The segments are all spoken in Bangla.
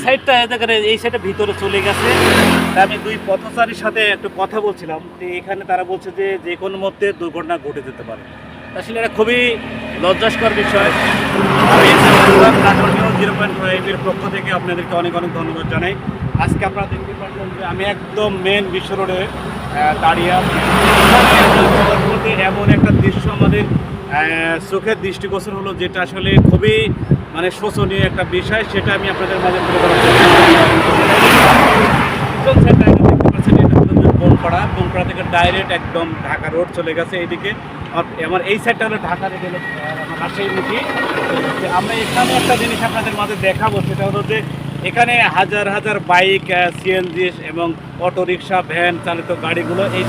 সাইডটা দেখেন, এই সাইডটা ভিতরে চলে গেছে। আমি দুই পথচারীর সাথে একটু কথা বলছিলাম, তো এখানে তারা বলছে যে যে কোনো মধ্যে দুর্ঘটনা ঘটে যেতে পারে। আসলে এটা খুবই লজ্জাস্কর বিষয়। আমি 0.5 এর পক্ষ থেকে আপনাদেরকে অনেক অনেক ধন্যবাদ জানাই। আজকে আপনারা দেখতে পাচ্ছেন যে আমি একদম মেন বিশ্ব রোডে দাঁড়িয়ে আছি। এমন একটা দৃশ্য আমাদের চোখের দৃষ্টিগোচর হলো, যেটা আসলে খুবই মানে শোচনীয় একটা বিষয়। সেটা আমি আপনাদের মাঝে তুলে ধরার চেষ্টা করব। দেখতে পাচ্ছেন এটা হলো যে বনপাড়া থেকে ডাইরেক্ট একদম ঢাকা রোড চলে গেছে এইদিকে। আমার এই সাইডটা হলো ঢাকা থেকে রাজশাহীমুখী। আমরা এখানে একটা জিনিস আপনাদের মাঝে দেখাবো, সেটা হলো যে এখানে হাজার হাজার বাইক, সিএনজি এবং অটোরিকশা, ভ্যান চালিত গাড়িগুলো এই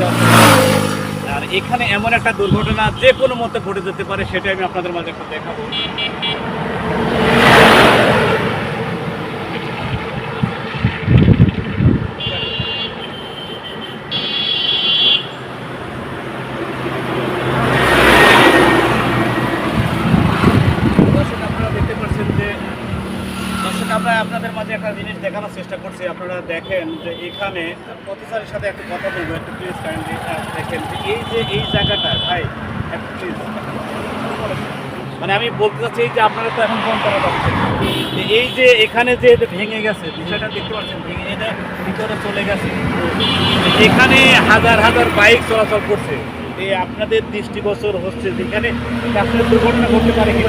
আর এখানে এমন একটা দুর্ঘটনা যে কোনো মতে ঘটে যেতে পারে, সেটাই আমি আপনাদের মাঝে একটু দেখাবো। আমরা আপনাদের মাঝে একটা জিনিস দেখানোর চেষ্টা করছি। আপনারা দেখেন যে এখানে পথচারীর সাথে একটা কথা বলবো, একটু প্লিজ কাইন্ডলি দেখেন যে এই জায়গাটা ভাই একটু প্লিজ, মানে আমি বলতে চাচ্ছি এই যে আপনারা তো এখন ফোন করা যাচ্ছে, এই যে এখানে যে ভেঙে গেছে বিষয়টা দেখতে পাচ্ছেন, ভেঙে এটা ভিতরে চলে গেছে। এখানে হাজার হাজার বাইক চলাচল করছে। এই আপনাদের দৃষ্টিগোচর হচ্ছে যেখানে আসলে দুর্ঘটনা ঘটতে পারে কি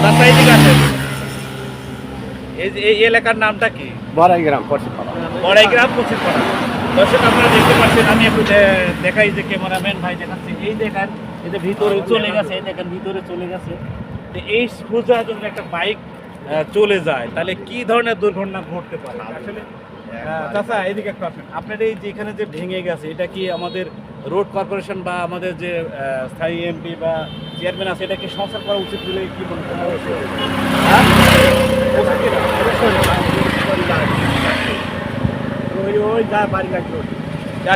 রাস্তায় দিকে আছে। এই এলাকার নামটা কি? বড়াইগ্রাম। বড়াইগ্রাম পশ্চিমপাড়া। দর্শক আপনারা দেখতে পাচ্ছেন, আমি একটু দেখাই যে ক্যামেরাম্যান ভাই দেখাচ্ছে, এই দেখেন এই যে ভিতরে চলে গেছে, এই দেখেন ভিতরে চলে গেছে। তো এই সোজা যদি একটা বাইক চলে যায় তাহলে কি ধরনের দুর্ঘটনা ঘটতে পারে আসলে। চাচা এদিকে একটু আসেন, আপনার এই যে এখানে যে ভেঙে গেছে, এটা কি আমাদের রোড কর্পোরেশন বা আমাদের যে স্থায়ী এমপি বা চেয়ারম্যান আছে, এটা কি সংস্কার করা উচিত বলে কি মনে করেন?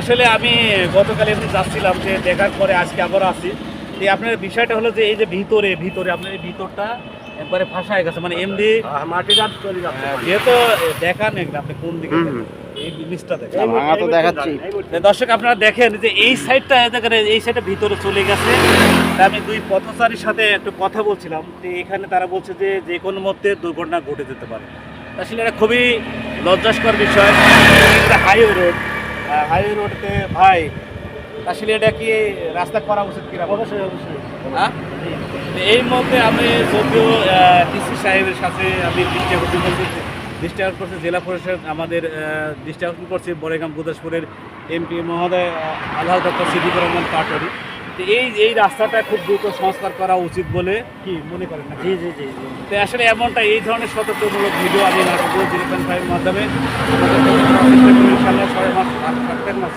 আসলে আমি গতকাল এমনি যাচ্ছিলাম, যে দেখার পরে আজকে আবার আসি। আপনার বিষয়টা হলো যে এই যে ভিতরে আপনার এই ভিতরটা একবারে ফাঁসায় গেছে, মানে এমনি মাটিটা চলে যাচ্ছে। যেহেতু দেখান আপনি কোন দিকে এই জিনিসটা দেখেন, দেখাচ্ছি। দর্শক আপনারা দেখেন যে এই সাইডটা দেখেন, এই সাইডটা ভিতরে চলে গেছে। আমি দুই পথচারীর সাথে একটু কথা বলছিলাম, তো এখানে তারা বলছে যে যে কোনো মধ্যে দুর্ঘটনা ঘটে যেতে পারে। আসলে এটা খুবই লজ্জাস্কর বিষয়। এটা হাইওয়ে রোডতে ভাই, আসলে এটা কি রাস্তা করা উচিত কিনা? অবশ্যই হ্যাঁ। এই মধ্যে আমি যদিও ডিসি সাহেবের সাথে আমি দৃষ্টি আকর্ষণ করছি, জেলা পরিষদ আমাদের দৃষ্টি আকর্ষণ করছি, বড়াইগ্রাম গুদাসপুরের এমপি মহোদয় আল্লাহ ডক্টর সিদ্দিকুর রহমান পাটোয়ারি। তো এই রাস্তাটা খুব দ্রুত সংস্কার করা উচিত বলে কি মনে করেন? জি জি জি। তো আসলে এমনটা এই ধরনের সতর্কমূলক ভিডিও আমি নাটক 0.5 মাধ্যমে সবাই থাকবেন না।